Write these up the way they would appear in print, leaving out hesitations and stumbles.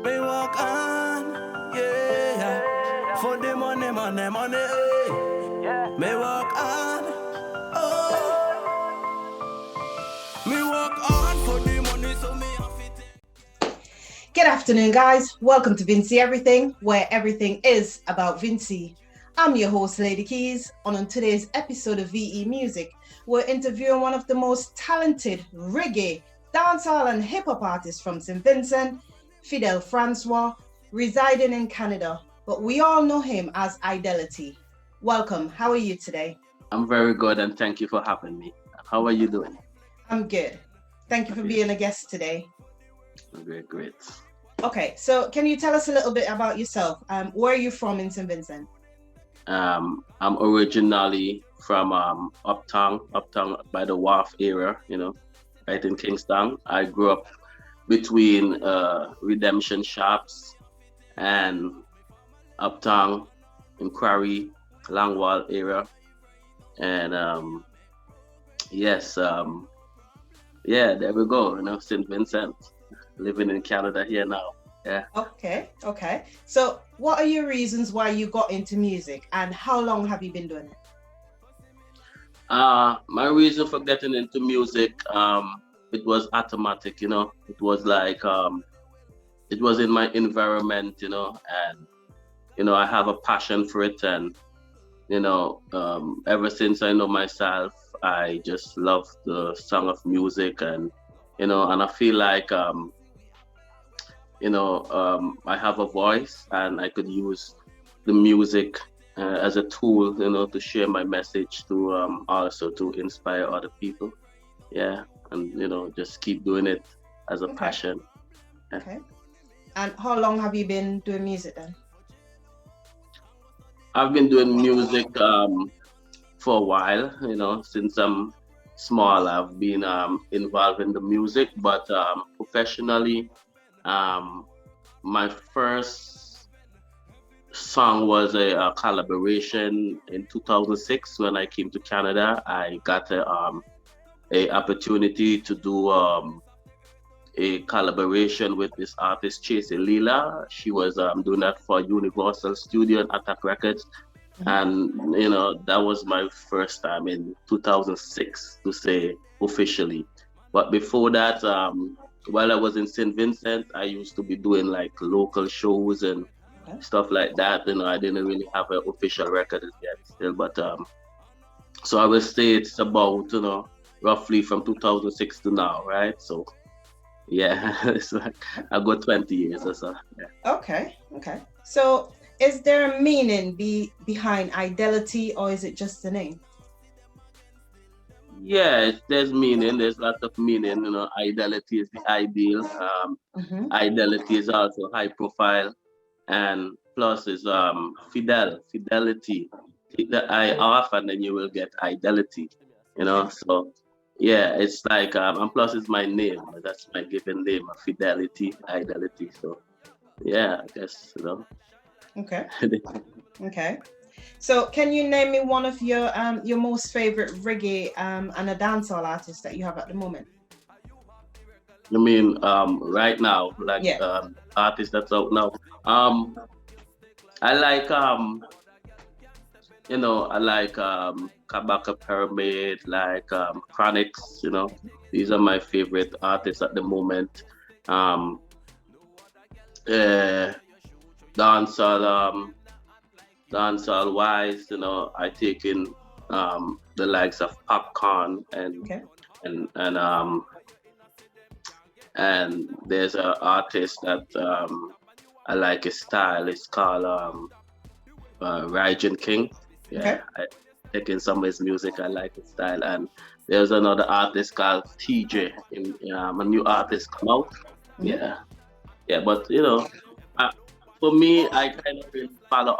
Me walk on, yeah. For the money, money, money, eh. Me walk on, oh. Me walk on for the money, so me have it. Good afternoon, guys. Welcome to Vinci Everything, where everything is about Vinci. I'm your host, Lady Keyz, and on today's episode of VE Music, we're interviewing one of the most talented reggae, dancehall, and hip-hop artists from St. Vincent, Fidel Francois, residing in Canada, but we all know him as iDELiTY. Welcome. How are you today? I'm very good, and thank you for having me. How are you doing? I'm good. Thank you for being a guest today. Very great. Okay, so can you tell us a little bit about yourself? Where are you from in St. Vincent? I'm originally from uptown by the Wharf area, right in Kingston. I grew up between Redemption Shops and uptown in Quarry, Langwall area. And yes, yeah, there we go, St. Vincent, living in Canada here now. Yeah. Okay. So what are your reasons why you got into music and how long have you been doing it? My reason for getting into music, it was automatic, it was like, it was in my environment, and, I have a passion for it. And, ever since I know myself, I just love the song of music. And, and I feel like, I have a voice and I could use the music as a tool, to share my message, to also to inspire other people. Yeah. And, just keep doing it as a passion. Yeah. Okay. And how long have you been doing music then? I've been doing music for a while, since I'm small. I've been involved in the music, but professionally, my first song was a collaboration in 2006 when I came to Canada. I got a opportunity to do a collaboration with this artist iDELiTY. She was doing that for Universal Studio and Attack Records. And that was my first time in 2006 to say officially. But before that, while I was in St. Vincent, I used to be doing like local shows and stuff like that. I didn't really have an official record yet still, but so I would say it's about roughly from 2006 to now, right? So yeah, it's like I got 20 years or so. Yeah. Okay. So is there a meaning behind iDELiTY, or is it just the name? Yeah, there's meaning. There's lots of meaning. iDELiTY is the ideal. iDELiTY is also high profile, and plus is fidelity. Take the I off, and then you will get iDELiTY. So yeah, it's like and plus it's my name. That's my given name, Fidelity, iDELiTY. So yeah, I guess Okay. So can you name me one of your most favorite reggae and a dancehall artist that you have at the moment? You mean right now, like artist that's out now? I like I like Kabaka Pyramid, like Chronics. These are my favorite artists at the moment. Dancehall wise, I take in the likes of Popcorn and there's an artist that I like his style. It's called Reggae King. Yeah, I take in some of his music. I like his style. And there's another artist called TJ. A new artist come out. Yeah. But for me, I kind of really follow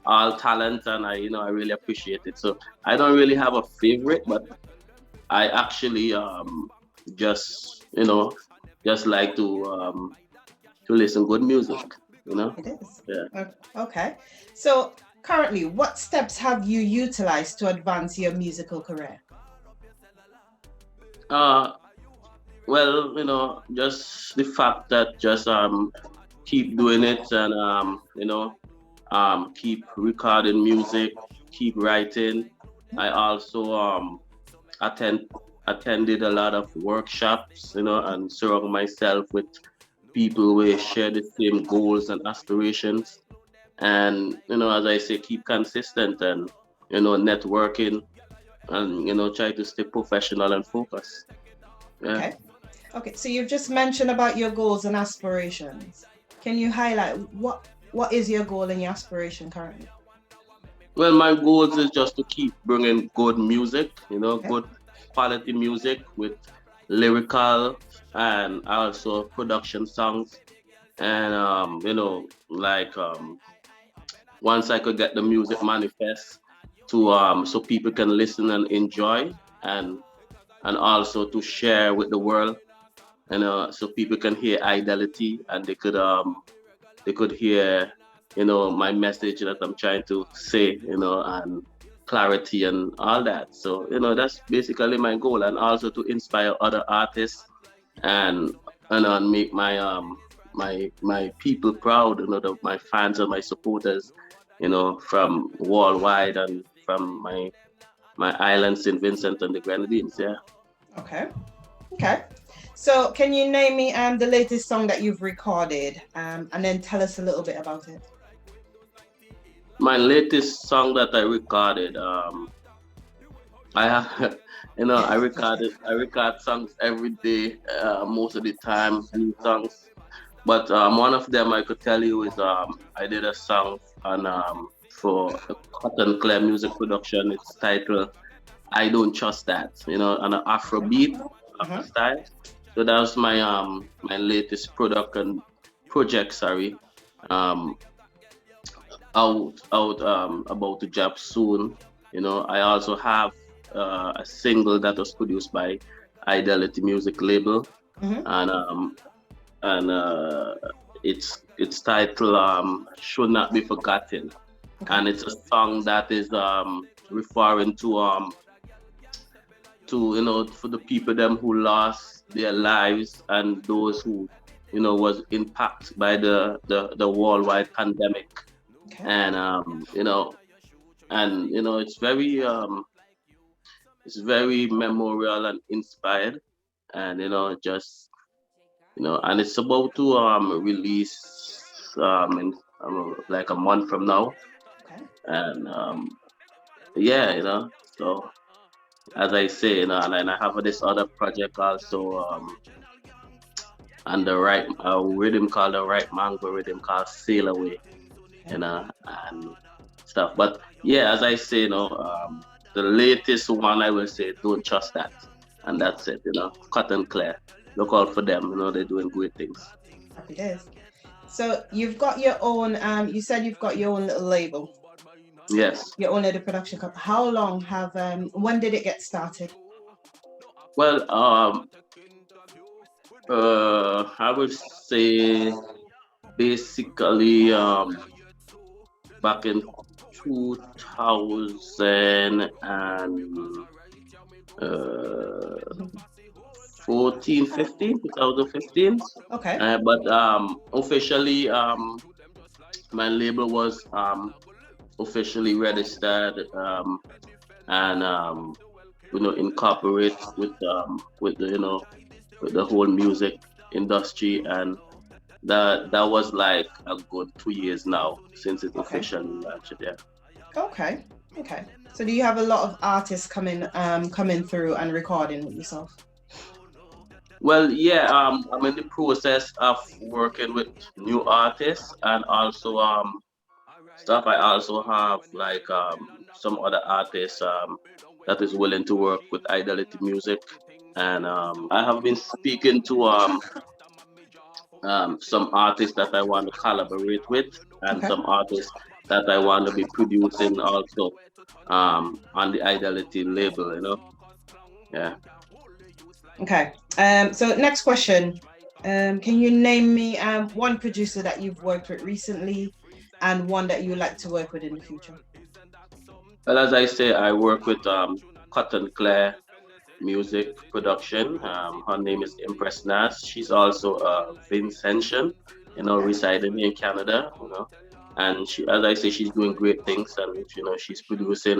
all talent, and I really appreciate it. So I don't really have a favorite, but I actually just like to listen good music. It is. Yeah. Okay. So currently, what steps have you utilized to advance your musical career? Well, just the fact that just keep doing it, and keep recording music, keep writing. I also attend attended a lot of workshops, and surround myself with people who share the same goals and aspirations. And as I say, keep consistent and networking, and try to stay professional and focused. Yeah. Okay. Okay. So you've just mentioned about your goals and aspirations. Can you highlight what is your goal and your aspiration currently? Well, my goals is just to keep bringing good music, Okay. good quality music with lyrical and also production songs. And like once I could get the music manifest to so people can listen and enjoy, and also to share with the world, and so people can hear iDELiTY, and they could hear, my message that I'm trying to say, and clarity and all that. So, that's basically my goal, and also to inspire other artists, and make my people proud, my fans and my supporters, from worldwide and from my islands in Vincent and the Grenadines. Yeah. Okay. Okay. So can you name me the latest song that you've recorded, and then tell us a little bit about it? My latest song that I recorded, I have, I record songs every day, most of the time, new songs. But one of them I could tell you is I did a song on for a Cotton Clear music production. It's titled "I Don't Trust That," on an Afrobeat Uh-huh. style. So that was my latest project. Sorry, um, out about to drop soon. I also have a single that was produced by iDELiTY music label, Mm-hmm. and it's titled "Should Not Be Forgotten," Okay. and it's a song that is referring to for the people them who lost their lives, and those who was impacted by the worldwide pandemic. Okay. And it's very memorial and inspired, and just and it's about to release in like a month from now. Okay. And yeah, so as I say, and I have this other project also, and the right rhythm called the right mango rhythm called Sail Away, Okay. and stuff. But yeah, as I say, the latest one I will say, Don't Trust That, and that's it. Cotton Clear. Look out for them. They're doing great things. Happy days. So you've got your own. You said you've got your own little label, Yes. your own little production company. How long have? When did it get started? Well, I would say basically back in 2000 and uh, 14, 15, 2015. Okay. But officially, my label was officially registered, and incorporate with the with the whole music industry, and that was like a good 2 years now since it's Okay. officially launched. Yeah. Okay. Okay. So do you have a lot of artists coming through and recording with yourself? Well, yeah, I'm in the process of working with new artists, and also stuff. I also have like some other artists that is willing to work with iDELiTY music, and I have been speaking to some artists that I want to collaborate with, and Okay. some artists that I want to be producing also on the iDELiTY label. Yeah. Okay. So next question. Can you name me one producer that you've worked with recently and one that you would like to work with in the future? Well, as I say, I work with Cotton Claire Music Production. Her name is Empress Nas. She's also a Vincentian, residing in Canada, and she, as I say, she's doing great things, and she's producing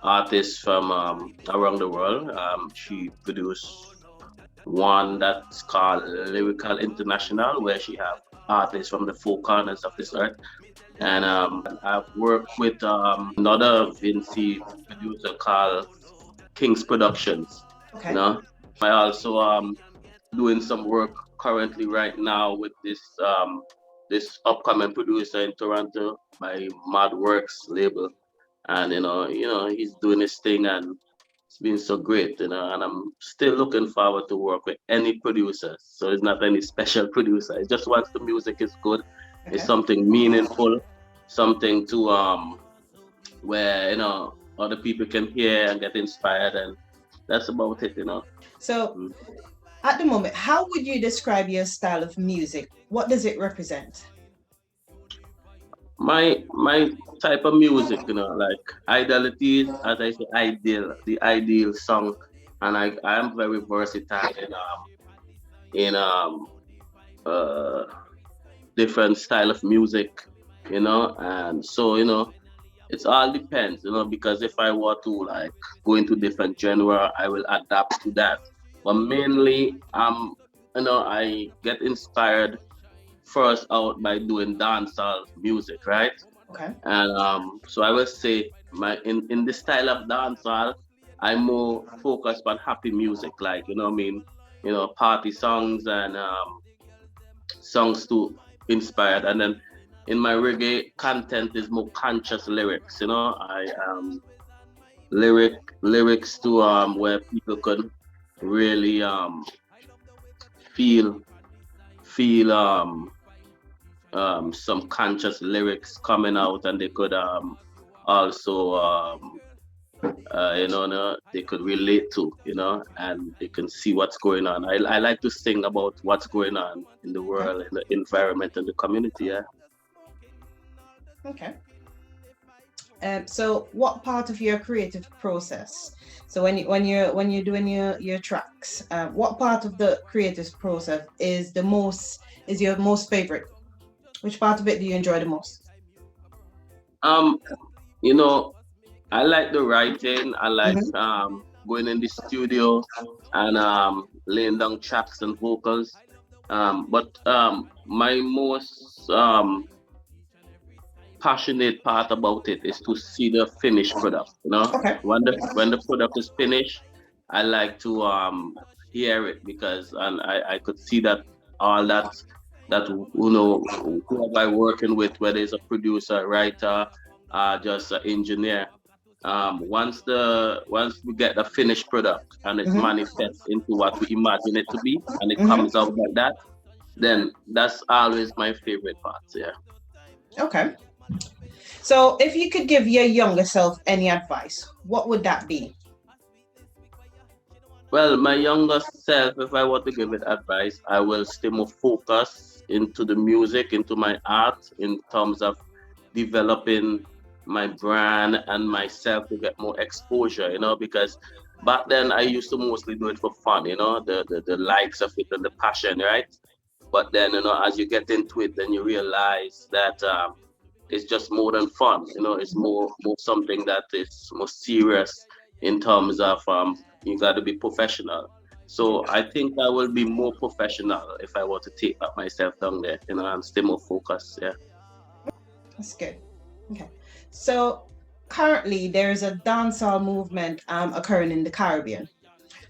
artists from around the world. She produced one that's called Lyrical International, where she have artists from the four corners of this earth. And I've worked with another Vinci producer called King's Productions. Okay. I also doing some work currently right now with this upcoming producer in Toronto by Mad Works label, and he's doing his thing, and it's been so great, and I'm still looking forward to work with any producer. So it's not any special producer. It's just once the music is good, it's something meaningful, something to where other people can hear and get inspired, and that's about it. So at the moment, how would you describe your style of music? What does it represent? My type of music, like iDELiTY, as I say, the ideal song, and I am very versatile in uh different style of music, and so it's all depends, because if I were to like go into different genre, I will adapt to that. But mainly, I get inspired first out by doing dancehall music, right? Okay. And so I will say in the style of dancehall, I'm more focused on happy music, like party songs and songs to inspired. And then in my reggae content is more conscious lyrics. I lyrics to where people could really feel some conscious lyrics coming out, and they could also they could relate to, and they can see what's going on. I like to sing about what's going on in the world, in the environment, and the community. Yeah. Okay. So what part of your creative process, so when you're doing your tracks, what part of the creative process is your most favorite? Which part of it do you enjoy the most? I like the writing. I like going in the studio and laying down tracks and vocals. But my most passionate part about it is to see the finished product. Okay. When the product is finished, I like to hear it, because I could see that all that whoever I'm working with, whether it's a producer, writer, just an engineer. Once we get the finished product and it manifests into what we imagine it to be, and it comes out like that, then that's always my favorite part. Yeah. Okay. So if you could give your younger self any advice, what would that be? Well, my younger self, if I were to give it advice, I will stay more focused into the music, into my art, in terms of developing my brand and myself to get more exposure, because back then I used to mostly do it for fun, the likes of it and the passion, right? But then, as you get into it, then you realize that it's just more than fun, it's more something that is more serious in terms of you got to be professional. So I think I will be more professional if I were to take up myself down there, and stay more focused. Yeah. That's good. Okay. So currently there is a dancehall movement occurring in the Caribbean.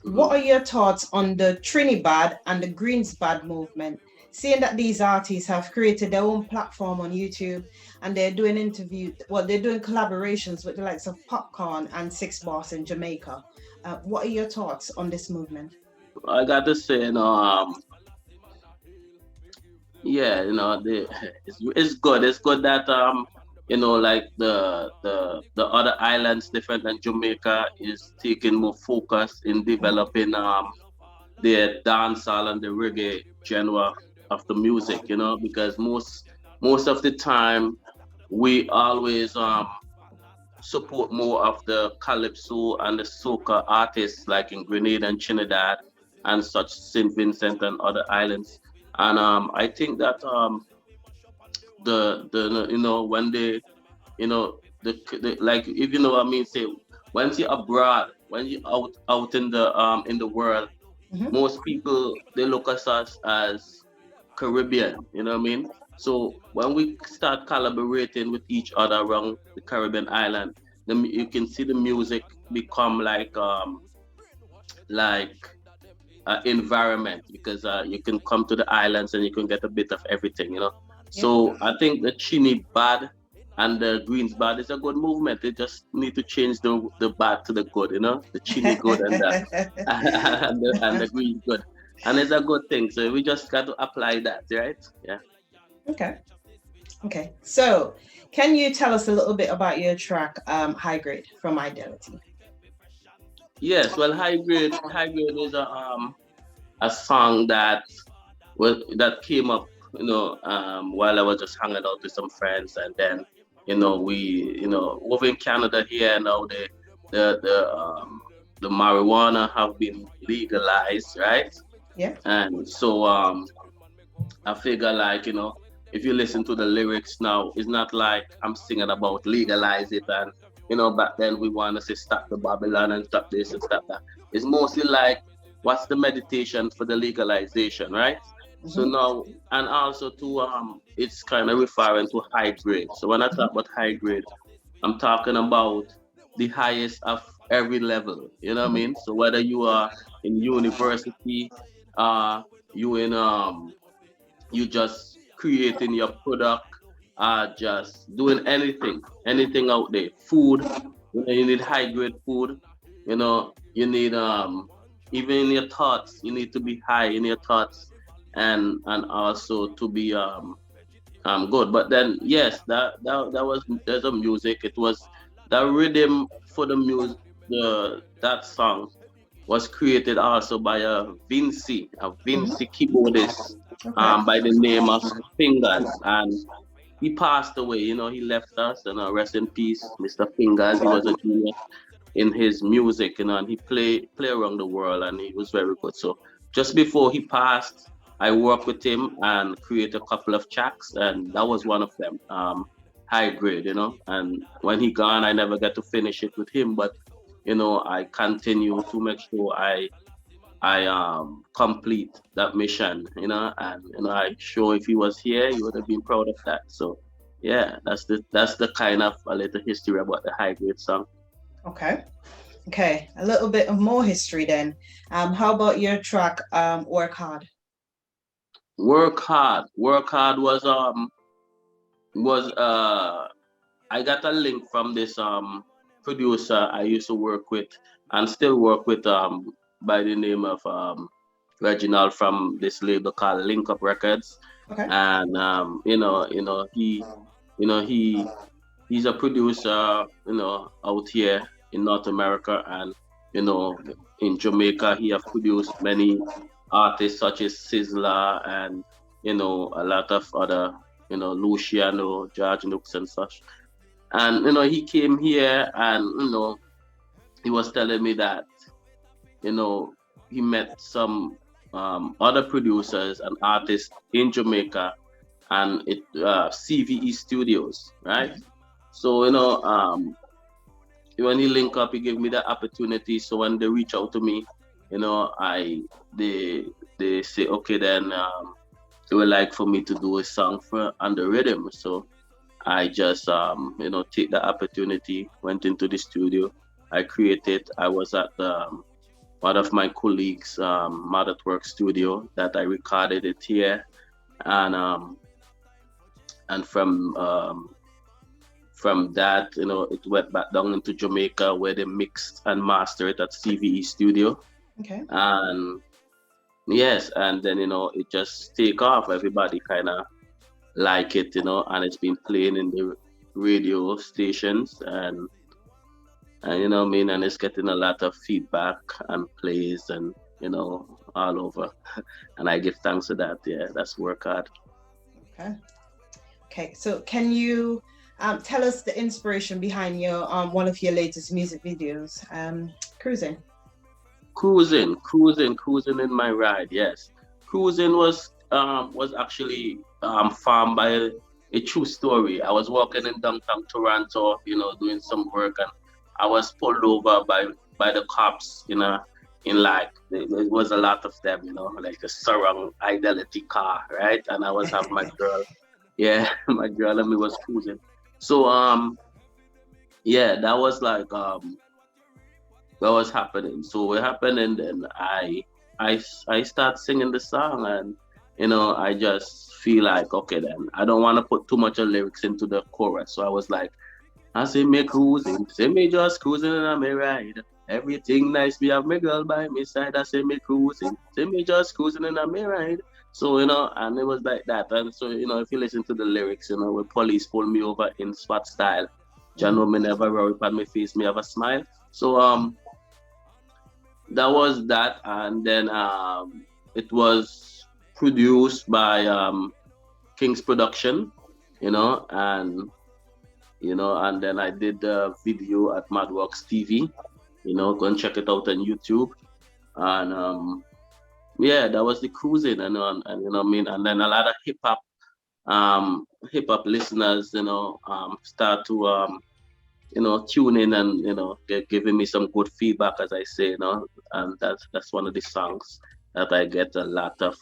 What are your thoughts on the Trinidad and the Greensbad movement? Seeing that these artists have created their own platform on YouTube and they're doing they're doing collaborations with the likes of Popcorn and Six Boss in Jamaica. What are your thoughts on this movement? I got to say, yeah, it's good. It's good that like the other islands different than Jamaica is taking more focus in developing their dancehall and the reggae genre of the music, because most of the time we always support more of the calypso and the soca artists, like in Grenada and Trinidad and such, St. Vincent and other islands. And I think that the you know when they you know the like if you know what I mean, say once you're abroad, when you're out in the world, Hmm. most people they look at us as Caribbean, you know what I mean? So when we start collaborating with each other around the Caribbean island, you can see the music become like environment, because you can come to the islands and you can get a bit of everything, you know. Yeah. So I think the Chini bad and the Greens bad is a good movement. They just need to change the bad to the good, you know, the Chini good and the and the Greens good, and it's a good thing. So we just got to apply that, right? Yeah. Okay. Okay. So, can you tell us a little bit about your track, High Grade from iDELiTY? Yes. Well, high grade is a song that that came up, you know, while I was just hanging out with some friends, and then, you know, we, you know, over in Canada here now, the the um the marijuana have been legalized, right? Yeah. And so I figure, like, you know, if you listen to the lyrics now, it's not like I'm singing about legalize it and, you know, back then we want to say stop the Babylon and stop this and stop that. It's mostly like what's the meditation for the legalization, right? So Hmm. now, and also to it's kind of referring to high grade. So when I Hmm. talk about high grade, I'm talking about the highest of every level. You know what I Hmm. mean? So whether you are in university, you in you just creating your product, just doing anything out there. Food, you know, you need high grade food. You know, you need even in your thoughts, you need to be high in your thoughts, and also to be good. But then yes, that was there's a music. It was the rhythm for the music. The that song was created also by a Hmm. Vinci keyboardist Okay. by the name of Fingers, and he passed away. You know, he left us, and rest in peace, Mr. Fingers. He was a genius in his music, you know, and he play around the world, and he was very good. So just before he passed, I worked with him and created a couple of tracks, and that was one of them. High grade, you know, and when he gone, I never get to finish it with him, but you know, I continue to make sure I complete that mission, you know, and you know, I sure if he was here, he would have been proud of that. So yeah, that's the kind of a little history about the high grade song. Okay. Okay. A little bit of more history then. How about your track, Work Hard? Work hard was I got a link from this producer I used to work with and still work with by the name of Reginald from this label called Link Up Records, Okay. and you know he's a producer, you know, out here in North America, and you know, in Jamaica he have produced many artists such as Sizzla and you know a lot of other, you know, Luciano, George Nooks and such. And you know he came here and you know he was telling me that you know he met some other producers and artists in Jamaica and it CVE Studios, right? Okay. So you know when he link up, he gave me that opportunity. So when they reach out to me, you know, they they say okay, then they would like for me to do a song for on the rhythm. So I just you know take the opportunity, went into the studio, I created. I was at one of my colleagues' Mad at Work studio that I recorded it here, and and from that, you know, it went back down into Jamaica where they mixed and mastered it at CVE Studio. Okay. And yes, and then, you know, it just take off. Everybody kind of like it, you know, and it's been playing in the radio stations and you know what I mean, and it's getting a lot of feedback and plays and, you know, all over. And I give thanks to that. Yeah, that's work hard. Okay. Okay. So, can you tell us the inspiration behind your one of your latest music videos, Cruising? Cruising in my ride. Yes, cruising was was actually farmed by a true story. I was walking in downtown Toronto, doing some work, and I was pulled over by the cops, in like there was a lot of them, like a surround iDELiTY car, right? And I was having my girl, yeah, my girl and me was cruising. So yeah, that was like what was happening. So what happened, and then I start singing the song, and I just feel like, okay, then I don't want to put too much of lyrics into the chorus. So I was like, I say me cruising, say me just cruising and I may ride. Everything nice, me have my girl by my side. I say me cruising, say me just cruising and I may ride. So and it was like that. And so if you listen to the lyrics, when police pull me over in SWAT style, you know me never worry upon my face, me have a smile. So that was that, and then it was produced by King's Production, and and then I did the video at Madworks TV. Go and check it out on YouTube, and yeah, that was the cruising, and what I mean, and then a lot of hip hop listeners, start to tune in and giving me some good feedback, as I say, and that's one of the songs that I get a lot of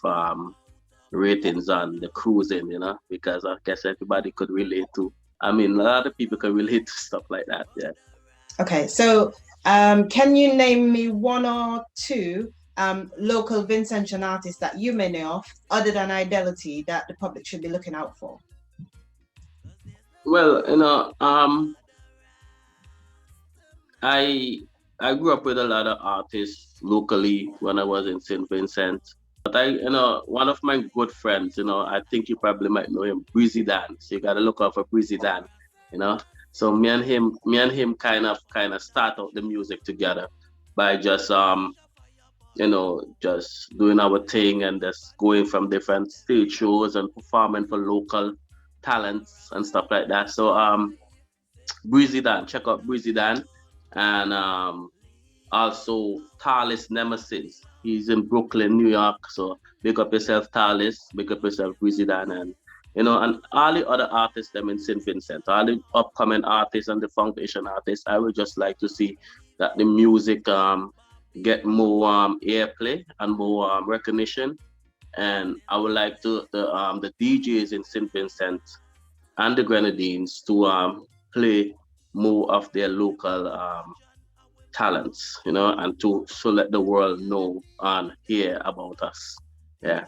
ratings on, the cruising, because I guess everybody could relate to. I mean, a lot of people can relate to stuff like that. Yeah. Okay, so can you name me one or two local Vincentian artists that you may know of, other than iDELiTY, that the public should be looking out for? Well, I grew up with a lot of artists locally when I was in St. Vincent. But one of my good friends, I think you probably might know him, Breezy Dan. So you gotta look out for Breezy Dan, So me and him kind of start out the music together by just just doing our thing and just going from different stage shows and performing for local talents and stuff like that. So Breezy Dan, check out Breezy Dan, and also Talis Nemesis. He's in Brooklyn, New York. So big up yourself, Talis. Big up yourself, Breezy Dan, and and all the other artists them in St. Vincent, all the upcoming artists and the foundation artists. I would just like to see that the music get more airplay and more recognition. And I would like to the DJs in St. Vincent and the Grenadines to play more of their local talents, and to let the world know and hear about us. Yeah.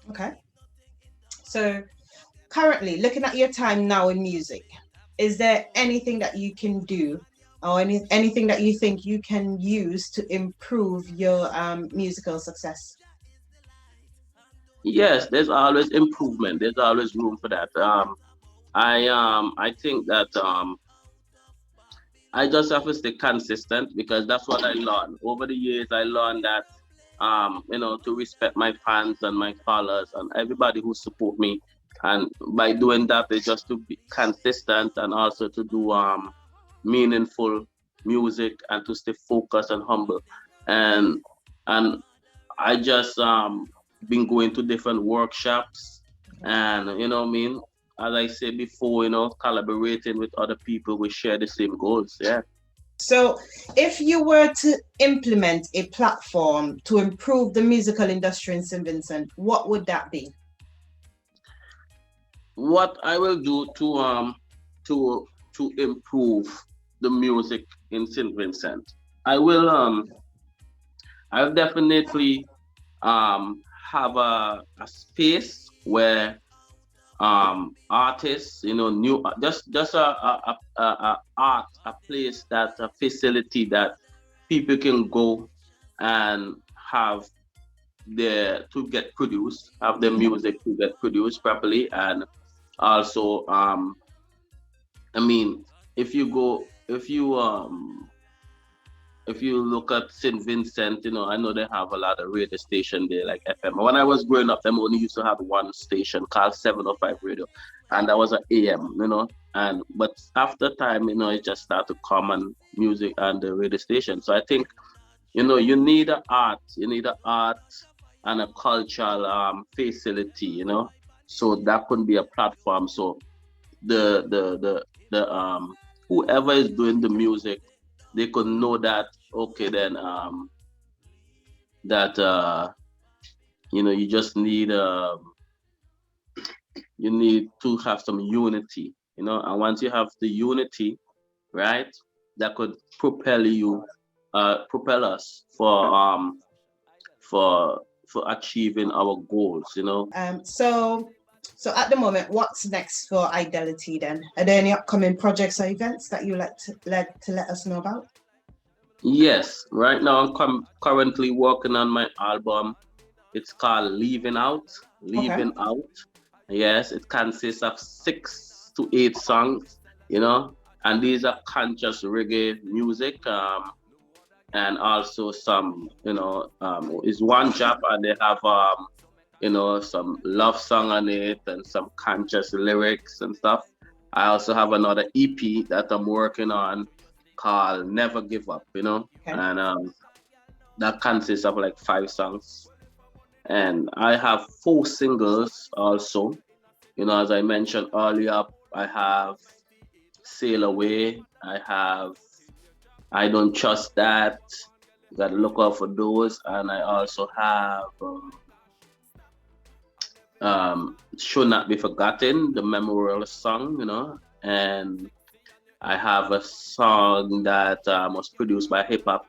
Okay. So currently, looking at your time now in music, is there anything that you can do, or anything that you think you can use to improve your musical success? Yes, there's always improvement. There's always room for that. I think that I just have to stay consistent, because that's what I learned. Over the years, I learned that, to respect my fans and my followers and everybody who support me. And by doing that, it's just to be consistent and also to do meaningful music and to stay focused and humble. And I just been going to different workshops, and what I mean, as I said before, collaborating with other people, we share the same goals. Yeah. So if you were to implement a platform to improve the musical industry in St. Vincent, what would that be? What I will do to improve the music in St. Vincent, I'll definitely have a space where artists, new, just a place, that a facility that people can go and have to get produced, have their music to get produced properly. And also I mean, if you look at St. Vincent, I know they have a lot of radio station there, like FM. When I was growing up, them only used to have one station called 705 Radio, and that was an AM, but after time, it just started common music and the radio station. So I think, you need an art, and a cultural facility, you know. So that could be a platform. So the whoever is doing the music, they could know that okay then that you know you just need you need to have some unity, you know, and once you have the unity, right, that could propel us for achieving our goals, you know. So at the moment, what's next for iDELiTY then? Are there any upcoming projects or events that you like to let us know about? Yes, right now I'm currently working on my album. It's called Leaving Out. Leaving Out. Yes, it consists of 6 to 8 songs, you know, and these are conscious reggae music. And also some, you know, is one job and they have you know, some love song on it and some conscious lyrics and stuff. I also have another EP that I'm working on called Never Give Up, you know, and that consists of like 5 songs. And I have 4 singles also. You know, as I mentioned earlier, I have Sail Away, I have I Don't Trust That. You gotta look out for those, and I also have Should Not Be Forgotten, the memorial song, you know, and I have a song that was produced by a hip hop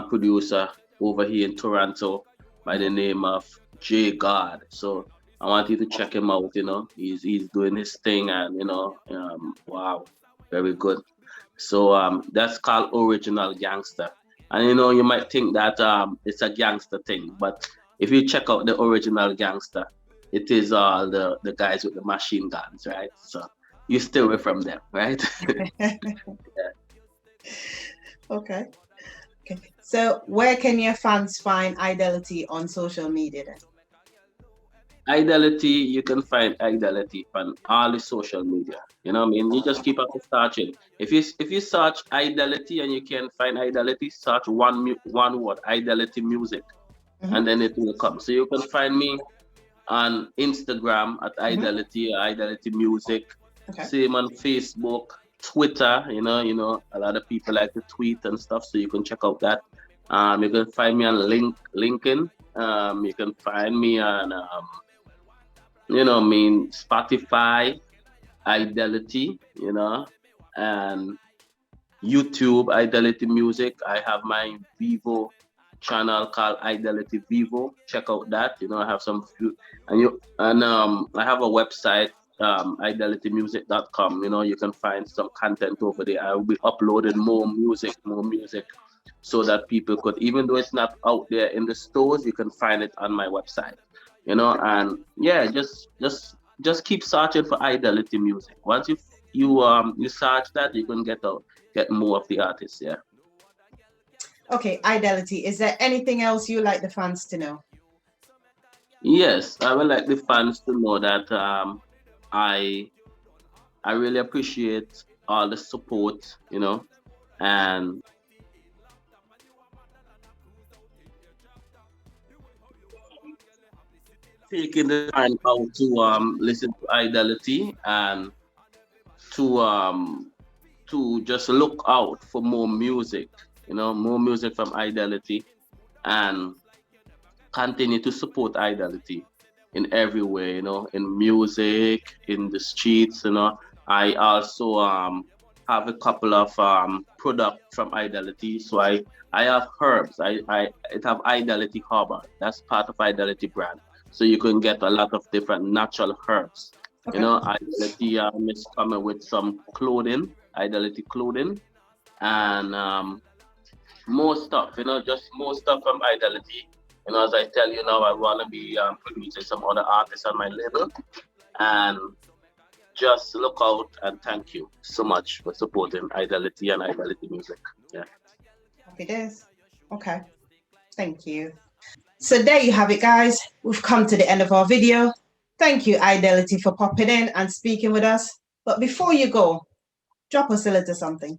producer over here in Toronto by the name of J God. So I want you to check him out. You know, he's doing his thing, and you know, wow, very good. So that's called Original Gangster. And you know, you might think that it's a gangster thing, but if you check out the Original Gangster, it is all the guys with the machine guns, right? So you stay away from them, right? Yeah. Okay. So where can your fans find iDELiTY on social media then? iDELiTY, you can find iDELiTY on all the social media. You know what I mean? You just keep up searching. If you search iDELiTY and you can find iDELiTY, search one word, iDELiTY music, and then it will come. So you can find me on Instagram at iDELiTY, iDELiTY music. Same on Facebook, Twitter. You know, a lot of people like to tweet and stuff, so you can check out that. You can find me on LinkedIn. You can find me on you know, I mean, Spotify, iDELiTY, you know, and YouTube, iDELiTY Music. I have my Vivo channel called iDELiTY Vivo. Check out that. You know, I have some few, and I have a website, iDELiTYmusic.com. You know, you can find some content over there. I will be uploading more music, so that people could, even though it's not out there in the stores, you can find it on my website. You know, and yeah, just keep searching for iDELiTY music. Once you search that, you can get more of the artists. Yeah. Okay, iDELiTY. Is there anything else you like the fans to know? Yes, I would like the fans to know that I really appreciate all the support, you know, and taking the time out to listen to iDELiTY and to just look out for more music, you know, more music from iDELiTY, and continue to support iDELiTY in every way, you know, in music, in the streets, you know. I also have a couple of products from iDELiTY. So I have herbs. It have iDELiTY Harbor. That's part of iDELiTY brand. So you can get a lot of different natural herbs. You know, iDELiTY is coming with some clothing, iDELiTY clothing, and more stuff, you know, just more stuff from iDELiTY. You know, as I tell you now, I want to be producing some other artists on my label, and just look out and thank you so much for supporting iDELiTY and iDELiTY music. Yeah. Happy days. Okay. Thank you. So there you have it, guys. We've come to the end of our video. Thank you, iDELiTY, for popping in and speaking with us. But before you go, drop us a little something.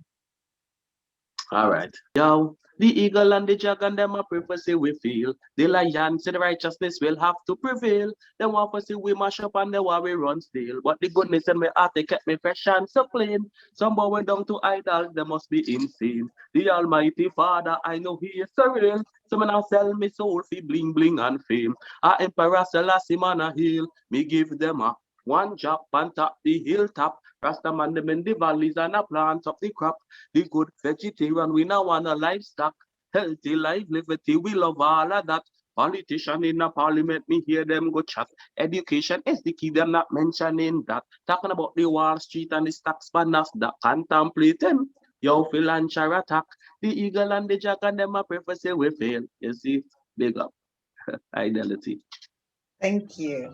All right. Yo, The eagle and the dragon, them a prophecy we feel. The lion said righteousness will have to prevail. Them want to see we mash up and they want we run still. But the goodness in my heart, they kept me fresh and so clean. Some boy went down to idols, they must be insane. The Almighty Father, I know He is so real. So man, I sell me soul for bling bling and fame. Our Emperor Selassie man a heal. Me give them a one job on top the hilltop. Rasta man them in the valleys and a plant up the crop. The good vegetarian, we now want a livestock. Healthy life, liberty, we love all of that. Politician in a parliament, me hear them go chat. Education is the key, them not mentioning that. Talking about the Wall Street and the stocks for NASDAQ, contemplate them. Yo, feel and attack. The eagle and the dragon, them a prophecy we fail. You see, big up. iDELiTY. Thank you.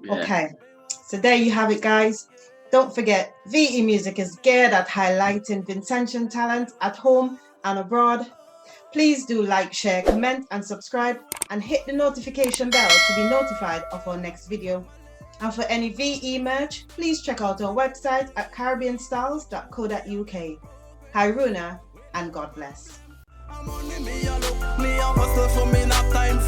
Yeah. Okay, so there you have it, guys. Don't forget, VE Music is geared at highlighting Vincentian talent at home and abroad. Please do like, share, comment, and subscribe, and hit the notification bell to be notified of our next video. And for any VE merch, please check out our website at caribbeanstyles.co.uk. Hi Runa, and God bless. I'm only me a look, me a hustle, so me not time